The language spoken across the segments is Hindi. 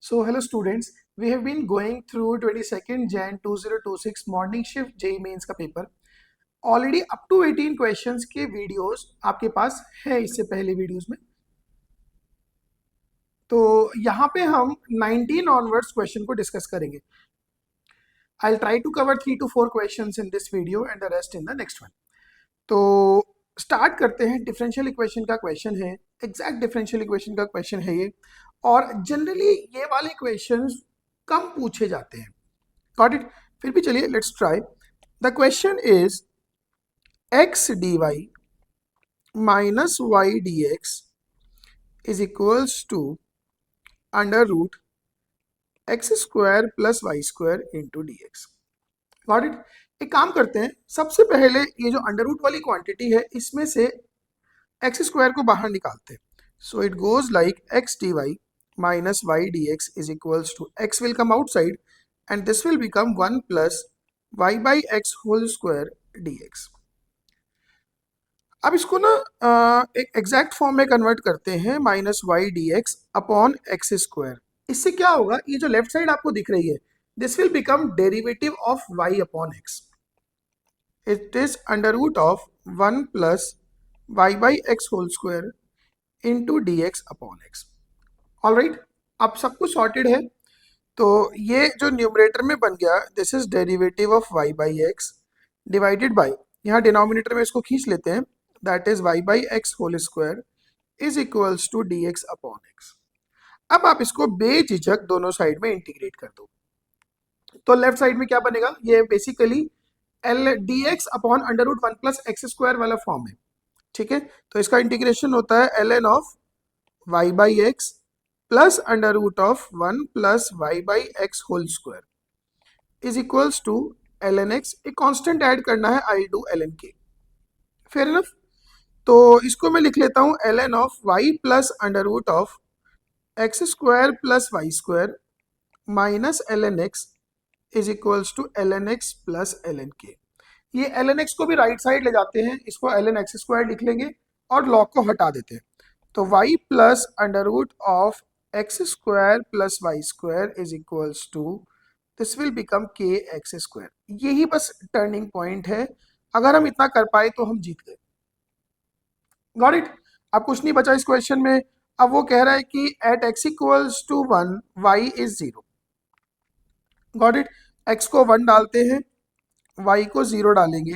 So hello students, we have been going through 22nd Jan 2026 morning shift JEE mains का पेपर। ऑलरेडी अप टू 18 क्वेश्चंस के वीडियोस आपके पास है इससे पहले वीडियोस में। तो यहाँ पे हम 19 ऑनवर्ड्स क्वेश्चन को डिस्कस करेंगे। I'll try to cover 3 to 4 questions in this video and the rest in the next one. तो स्टार्ट करते हैं। डिफरेंशियल इक्वेशन का क्वेश्चन है, एग्जैक्ट डिफरेंशियल इक्वेशन का क्वेश्चन है ये, और जनरली ये वाले क्वेश्चंस कम पूछे जाते हैं। Got it? फिर भी चलिए let's try. The question is x dy minus y dx is equals to under root x square plus y square into d x. Got it? एक काम करते हैं, सबसे पहले ये जो अंडर रूट वाली क्वांटिटी है इसमें से एक्स स्क्वायर को बाहर निकालते हैं। So it goes like x d y minus y d x is equals to x will come outside and this will become 1 plus y by x whole square d x. अब इसको ना एक एग्जैक्ट फॉर्म में कन्वर्ट करते हैं, minus y d x upon x square. इससे क्या होगा, ये जो लेफ्ट साइड आपको दिख रही है this will become derivative of y upon x. It is under root of 1 plus y by x whole square into dx upon x. Alright, अब सब कुछ सॉर्टेड है। तो ये जो न्यूमरेटर में बन गया, this is derivative of y by x divided by, यहाँ डिनोमिनेटर में इसको खींच लेते हैं, that is y by x whole square is equals to dx upon x। अब आप इसको बेझिझक दोनों साइड में इंटीग्रेट कर दो। तो लेफ्ट साइड में क्या बनेगा, ये basically l d x upon under root 1 plus x square वाला फॉर्म है। ठीक है, तो इसका इंटीग्रेशन होता है l n of y by x plus under root of 1 plus y by x whole square is equals to l n x. एक कॉन्स्टेंट ऐड करना है, I do l n k. Fair enough? तो इसको मैं लिख लेता हूँ l n of Y plus under root of x square plus y square minus l n x is equals to l n x plus l n k. ये एल एन एक्स को भी राइट साइड ले जाते हैं, इसको एल एन एक्स स्क्वायर लिख लेंगे और लॉग को हटा देते हैं। तो y plus under root of x square plus y square is equals to this will become k x square. यही बस टर्निंग पॉइंट है, अगर हम इतना कर पाए तो हम जीत गए। Got it? अब कुछ नहीं बचा इस क्वेश्चन में। अब वो कह रहा है कि at x equals to 1 y is 0। Got it? x को 1 डालते हैं, y को 0 डालेंगे,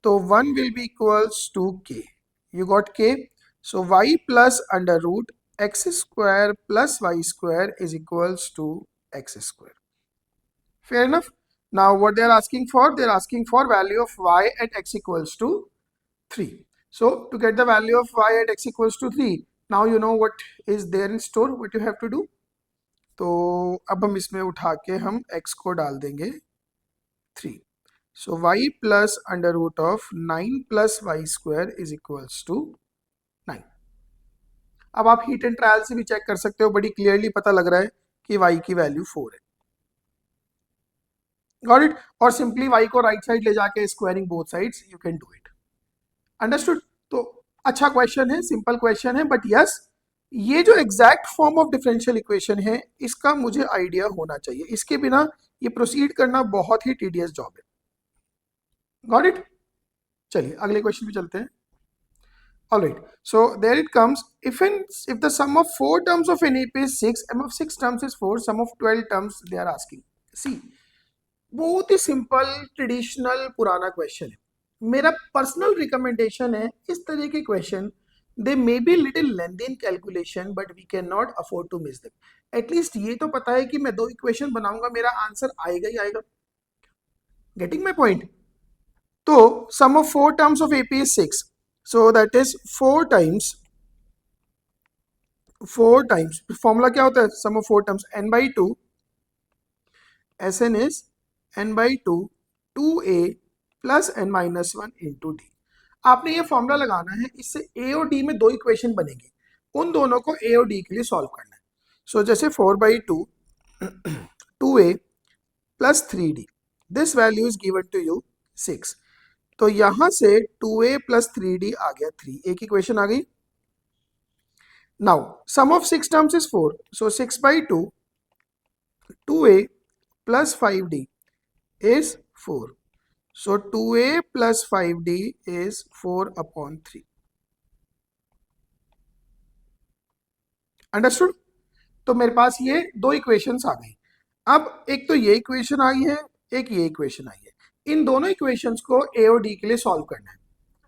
तो 1 will be equals to k। You got k? So y plus under root x square plus y square is equals to x square. Fair enough? Now what they are asking for, they are asking for value of y at x equals to 3. So to get the value of y at x equals to 3, now you know what is there in store, what you have to do. तो अब हम इसमें उठा के हम x को डाल देंगे 3। So y plus under root of 9 plus y square is equals to 9। अब आप हीट एंड ट्रायल से भी चेक कर सकते हो, बड़ी क्लियरली पता लग रहा है कि y की वैल्यू 4 है। Got it? और सिंपली y को राइट साइड ले जाके squaring both sides, you can do it. Understood? तो अच्छा क्वेश्चन है, सिंपल क्वेश्चन है, बट यस ये जो exact form of differential equation है इसका मुझे आइडिया होना चाहिए, इसके बिना ये प्रोसीड करना बहुत ही टीडियस जॉब है। Got it? चलिए अगले क्वेश्चन पे चलते हैं। Alright, so there it comes, if the sum of 4 terms of an AP is 6, m of 6 terms is 4, sum of 12 terms they are asking. See, बहुत ही सिंपल ट्रेडिशनल पुराना क्वेश्चन है। मेरा पर्सनल रिकमेंडेशन है, इस तरह के question they may be little lengthy in calculation but we can not afford to miss them. At least ये तो पता है कि मैं 2 इक्वेशन बनाऊंगा, मेरा आंसर आएगा ही आएगा। Getting my point? तो sum of 4 terms of AP is 6, so that is 4 times formula क्या होता है sum of 4 terms, n by 2 Sn is n by 2 2a plus n minus 1 into D. आपने ये फॉर्मूला लगाना है, इससे a और d में 2 इक्वेशन बनेंगी, उन दोनों को a और d के लिए सॉल्व करना है। सो जैसे 4 by 2 2a plus 3d, this value is given to you 6। तो यहां से 2a प्लस 3d आ गया 3, एक इक्वेशन आ गई। Now sum of 6 terms is 4, so 6 by 2 2a plus 5d is 4. So 2a plus 5d is 4 upon 3. Understood? तो मेरे पास ये दो इक्वेशंस आ गई। अब एक तो ये इक्वेशन आई है, एक ये इक्वेशन आई है। इन दोनों इक्वेशंस को ए और डी के लिए सॉल्व करना है।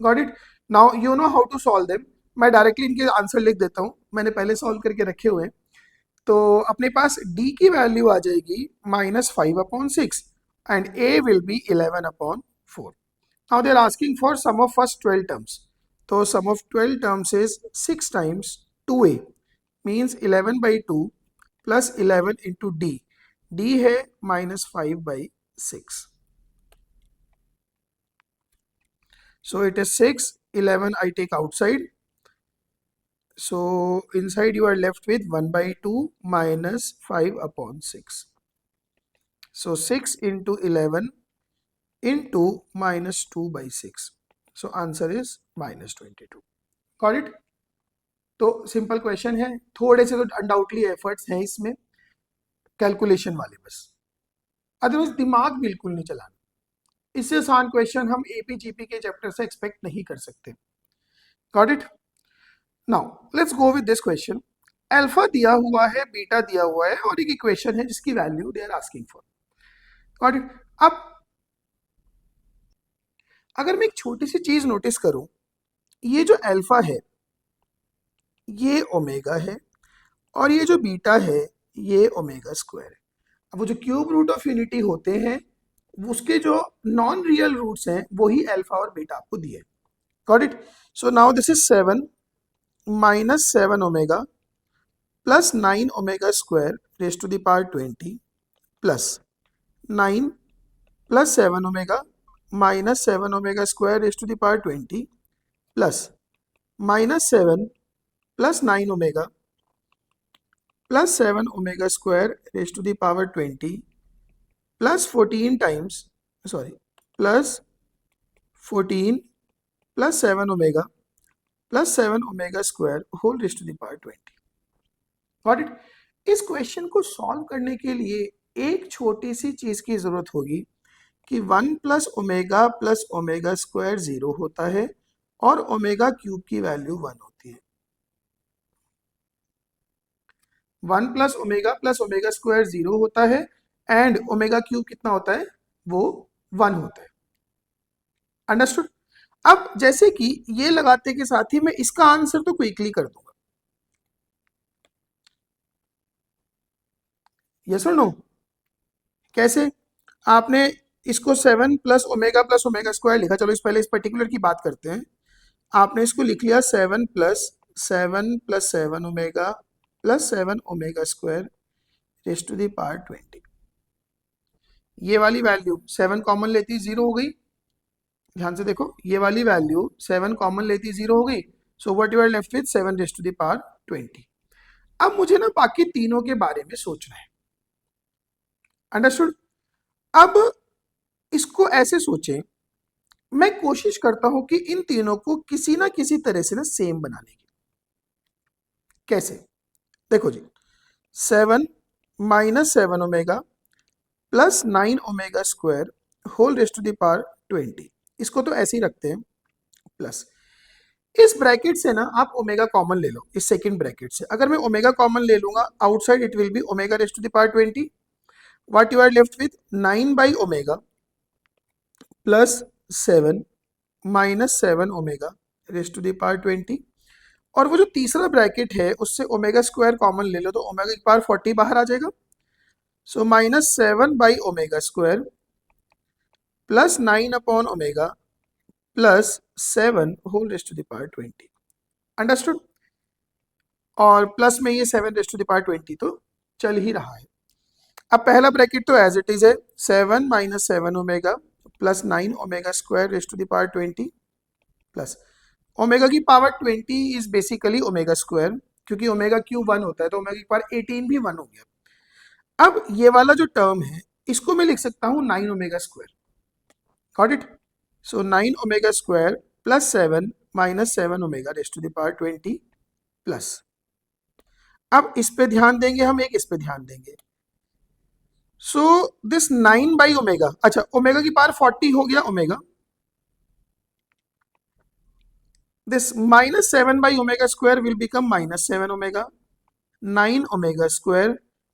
Got it? Now you know how to solve them. मैं डायरेक्टली इनके आंसर लिख देता हूँ, मैंने पहले सॉल्व करके रखे हुए हैं। तो अपने पास d की वैल्यू आ जाएगी -5/6 and a will be 11/4. Now they are asking for sum of first 12 terms. तो sum of 12 terms is 6 times 2a means 11/2 plus 11 into d। d है -5/6. So it is 6, 11 I take outside. So inside you are left with 1/2 minus 5/6. So 6 into 11 into -2/6. So answer is -22. Got it? तो सिंपल क्वेश्चन है, थोड़े से तो अनडाउटली एफर्ट्स हैं इसमें कैलकुलेशन वाले, बस अदरवाइज दिमाग बिल्कुल नहीं चलाना। इससे आसान क्वेश्चन हम एपीजीपी के चैप्टर से एक्सपेक्ट नहीं कर सकते। Got it? Now let's go with this question. Alpha दिया हुआ है, बीटा दिया हुआ है और एक इक्वेशन है जिसकी value they are asking for. Got it? अब अगर मैं एक छोटी सी चीज नोटिस करूं, ये जो अल्फा है ये ओमेगा है और ये जो बीटा है ये ओमेगा स्क्वायर है। अब वो जो क्यूब रूट ऑफ यूनिटी होते हैं उसके जो नॉन रियल रूट्स हैं वही अल्फा और बीटा आपको दिए। Got it? So now this is 7 minus 7 omega plus 9 omega square raised to the power 20 plus 9 plus 7 omega minus 7 omega square raised to the power 20 plus minus 7 plus 9 omega plus 7 omega square raised to the power 20 plus 14 times, sorry, plus 14 plus 7 omega plus 7 omega square whole raised to the power 20. Got it? इस क्वेश्चन को सॉल्व करने के लिए एक छोटी सी चीज की जरूरत होगी कि 1 प्लस ओमेगा स्क्वायर 0 होता है और ओमेगा क्यूब की वैल्यू 1 होती है। 1 प्लस ओमेगा स्क्वायर 0 होता है एंड ओमेगा क्यूब कितना होता है? वो 1 होता है। अंडरस्टूड? अब जैसे कि ये लगाते के साथ ही मैं इसका आंसर तो क्विकली कर दूंगा। यस और नो? कैसे? आपने इसको 7 प्लस ओमेगा स्क्वायर लिखा। चलो इस पहले इस पर्टिकुलर की बात करते हैं। आपने इसको लिख लिया 7 plus 7 omega plus 7 omega square raise to the power 20। ये वाली वैल्यू 7 कॉमन लेती 0 हो गई। ध्यान से देखो, ये वाली वैल्यू 7 कॉमन लेती 0 हो गई। So what you are left with 7 raise to the power 20। अब मुझे ना बाकी तीनों के बारे में सोचना है। अंडरस्टूड? अब इसको ऐसे सोचें, मैं कोशिश करता हूं कि इन तीनों को किसी ना किसी तरह से ना सेम बनाने की। कैसे? देखो जी, 7 minus 7 omega plus 9 omega square whole raise to the power 20, इसको तो ऐसे ही रखते हैं। प्लस इस ब्रैकेट से ना आप ओमेगा कॉमन ले लो, इस सेकंड ब्रैकेट से। अगर मैं ओमेगा कॉमन ले लूंगा outside it will be omega raise to the power 20। What you are left with 9 by omega plus 7 minus 7 omega raise to the power 20। और वो जो तीसरा ब्रैकेट है उससे ओमेगा स्क्वायर कॉमन ले लो तो ओमेगा की पावर 40 बाहर आ जाएगा। So minus 7 by omega square plus 9 upon omega plus 7 whole raise to the power 20। Understood? और प्लस में ये 7 रेज़ टू द पावर 20 तो चल ही रहा है। अब पहला ब्रैकेट तो एज इट इज है, 7 minus 7 omega plus 9 omega square raise to the power 20 plus omega की power 20 is basically omega square, क्योंकि ओमेगा क्यूब 1 होता है तो ओमेगा की पावर 18 भी 1 हो गया। अब ये वाला जो टर्म है इसको मैं लिख सकता हूँ 9 omega square. Got it? So 9 omega square plus 7 minus 7 omega raise to the power 20 plus, अब इस पे ध्यान देंगे हम, एक इस पे ध्यान देंगे। सो दिस 9 बाई ओमेगा, अच्छा ओमेगा की पावर 40 हो गया omega, this minus 7 by omega square will become minus 7 omega, 9 omega square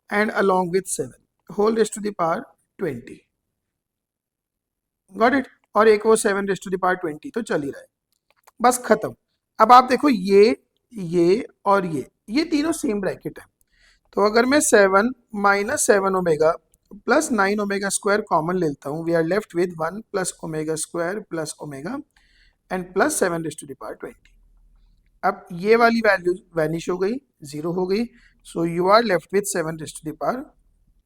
and along with 7 whole raised to the power 20. Got it. और एक वो 7 रेस्ट टू द पावर 20 तो चल ही रहा है, बस खत्म। अब आप देखो ये और ये तीनों सेम ब्रैकेट है, तो अगर मैं 7 minus 7 omega plus 9 omega square common लेता हूँ, we are left with 1 plus omega square plus omega and plus 7 raised to the power 20। अब ये वाली वैल्यू वैनिश हो गई, जीरो हो गई, so you are left with 7 raised to the power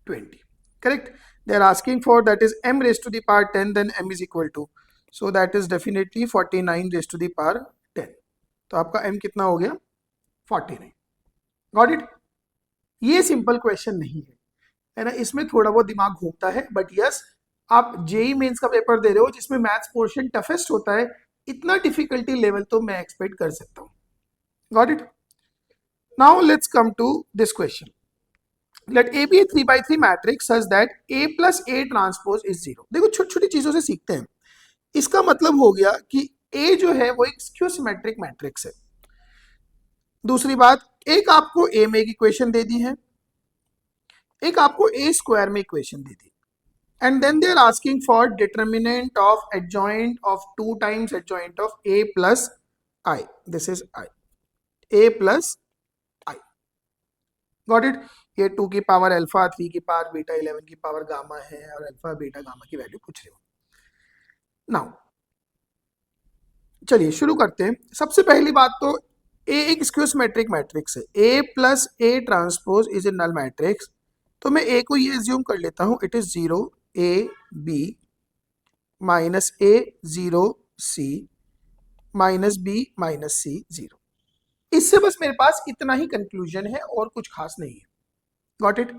20, correct. They are asking for that is m raised to the power 10, then m is equal to, so that is definitely 49 raised to the power 10, तो आपका m कितना हो गया 49। Got it. ये सिंपल क्वेश्चन नहीं है ना, इसमें थोड़ा बहुत दिमाग घूमता है, बट यस आप जेई मेंस का पेपर दे रहे हो जिसमें मैथ्स पोर्शन टफेस्ट होता है, इतना डिफिकल्टी लेवल तो मैं एक्सपेक्ट कर सकता हूँ। Got it. Now let's come to this question, let A be A 3 by 3 matrix such that a plus A transpose is zero. देखो छोटी छोटी चीजों से सीखते हैं, इसका मतलब हो गया कि a जो है वो एक स्क्यू सिमेट्रिक मैट्रिक्स है। दूसरी बात, एक आपको a में एक इक्वेशन दे दी है, एक आपको a स्क्वायर में equation they the, and then they are asking for determinant of adjoint of 2 times adjoint of a plus I, this is I, a plus I, got it। ये 2 की पावर अल्फा, 3 की पावर बीटा, 11 की पावर गामा है, और अल्फा बीटा गामा की वैल्यू पूछ रहे हो। नाउ चलिए शुरू करते हैं। सबसे पहली बात तो ए एक स्क्यू सिमेट्रिक मैट्रिक्स है, A plus A transpose is a null matrix, तो मैं ए को ये एज्यूम कर लेता हूं it is 0 A B minus A 0 C minus B minus सी 0। इससे बस मेरे पास इतना ही कंक्लूजन है और कुछ खास नहीं है। Got it.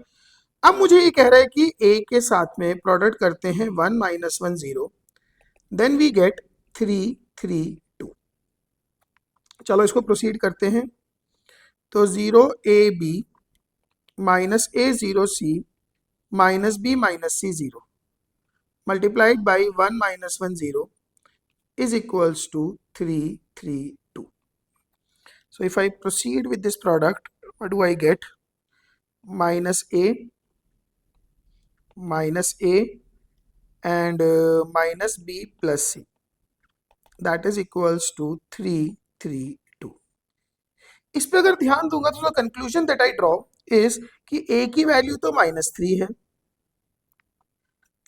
अब मुझे ये कह रहा है कि ए के साथ में प्रोडक्ट करते हैं 1 माइनस 1 0, देन वी गेट 3 3 2। चलो इसको प्रोसीड करते हैं, तो 0 A B minus A 0 C minus B minus C 0 multiplied by 1 minus 1 0 is equals to 3 3 2। So if I proceed with this product, what do I get? Minus a and minus b plus c, that is equals to 3 3 2। इस पे अगर ध्यान दूंगा तो conclusion that I draw is कि a की वैल्यू तो -3 है,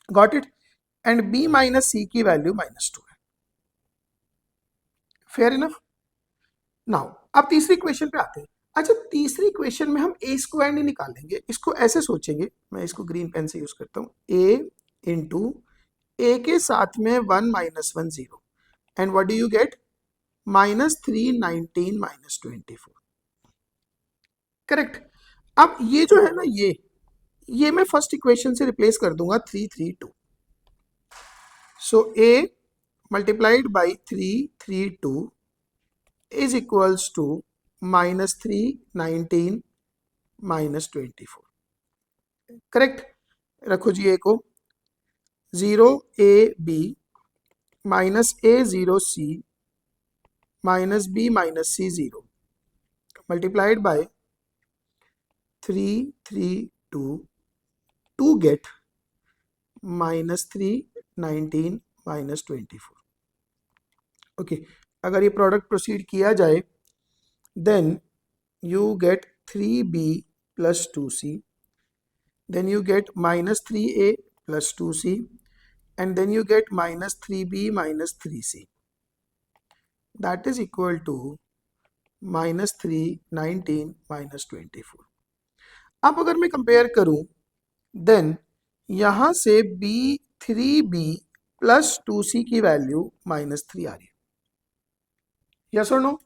got it, and b minus c की वैल्यू -2 है। Fair enough. नाउ अब तीसरी क्वेश्चन पे आते हैं। अच्छा तीसरी क्वेश्चन में हम ए स्क्वायर नहीं निकालेंगे, इसको ऐसे सोचेंगे, मैं इसको ग्रीन पेन से यूज करता हूँ, ए इंटू ए के साथ में 1 minus 1 0 and what do you get -3 19 -24, correct. अब ये जो है ना ये मैं फर्स्ट इक्वेशन से रिप्लेस कर दूंगा 3 3 2। So A multiplied by 3 3 2 is equals to -3 19 -24, correct. रखो जी ए को, 0 A B minus A 0 C minus B minus सी 0 मल्टीप्लाइड बाय 3 3 2 टू गेट -3 19 -24। ओके, अगर ये प्रोडक्ट प्रोसीड किया जाए then you get 3b plus 2c, then you get -3a plus 2c, and then you get -3b minus 3c, that is equal to -3 19 -24। अब अगर मैं कंपेयर करूं देन यहां से b 3b प्लस 2c की वैल्यू -3 आ रही है, यस और नो।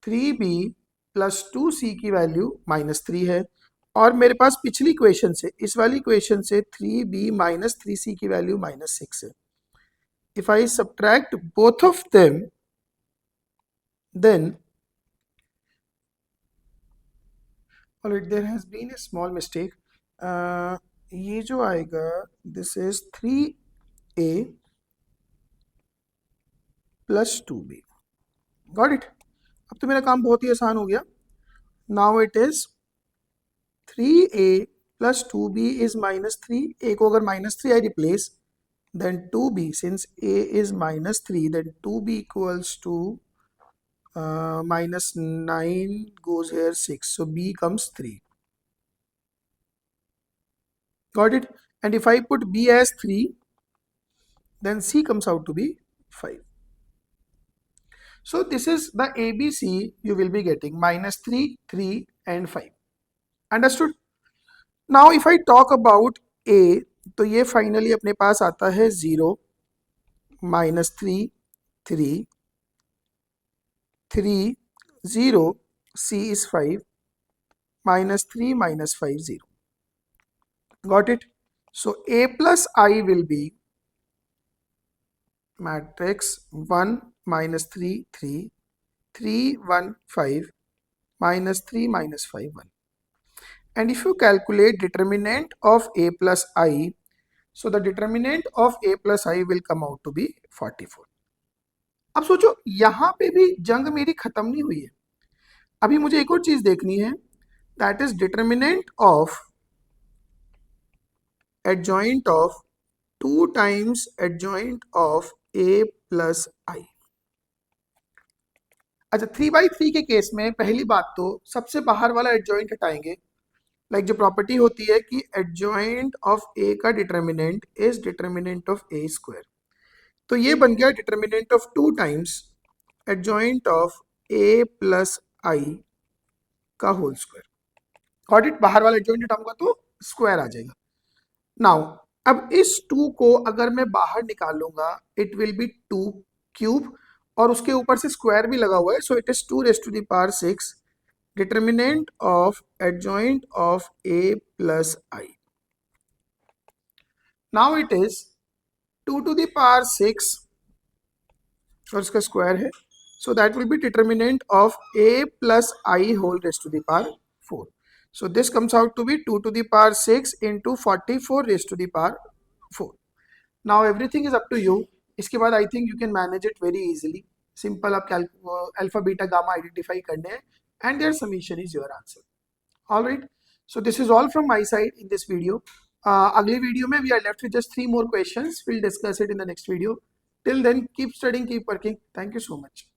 3b प्लस 2c की वैल्यू -3 है, और मेरे पास पिछली इक्वेशन से इस वाली इक्वेशन से 3b माइनस 3c की वैल्यू -6 है। If I subtract both of them then alright, there has been a small mistake, ये जो आएगा this is 3a plus 2b। Got it. अब तो मेरा काम बहुत ही आसान हो गया। Now it is 3a plus 2b is minus 3। a को अगर minus 3 I replace, then 2b, since a is minus 3, then 2b equals to minus 9 goes here 6, so b comes 3. Got it? And if I put b as 3, then c comes out to be 5. So this is the ABC you will be getting, minus 3, 3 and 5. Understood? Now if I talk about a, तो ये फाइनली अपने पास आता है 0, minus 3, 3, 3, 0, c is 5, minus 3, minus 5, 0. Got it? So a plus I will be matrix 1, minus 3, 3, 3, 1, 5, minus 3, minus 5, 1. And if you calculate determinant of a plus I, so the determinant of a plus I will come out to be 44. अब सोचो यहां पे भी जंग मेरी खत्म नहीं हुई है। अभी मुझे एक और चीज देखनी है, that is determinant of adjoint of 2 times adjoint of a plus I। अच्छा 3/3 के केस में पहली बात तो सबसे बाहर वाला एडजॉइंट हटाएंगे। लाइक जो प्रॉपर्टी होती है कि एडजॉइंट ऑफ ए का determinant is determinant of A square, तो ये बन गया determinant of 2 times adjoint of A plus I का होल स्क्वायर। Got it? बाहर वाला एडजॉइंट हटाऊंगा तो स्क्वायर आ जाएगा। नाउ अब इस 2 को अगर मैं बाहर निकालूंगा इट विल बी 2 क्यूब, और उसके ऊपर से स्क्वायर भी लगा हुआ है, so it is 2 raised to the power 6 determinant of adjoint of A plus I. Now it is 2 to the power 6 और इसका स्क्वायर है, so that will be determinant of a plus I whole raised to the power 4. So this comes out to be 2 to the power 6 into 44 raised to the power 4. Now everything is up to you. इसके बाद I think you can manage it very easily. Simple आप alpha, beta, gamma identify करने हैं and their summation is your answer. Alright. So this is all from my side in this video. अगले वीडियो में we are left with just 3 more questions. We'll discuss it in the next video. Till then, keep studying, keep working. Thank you so much.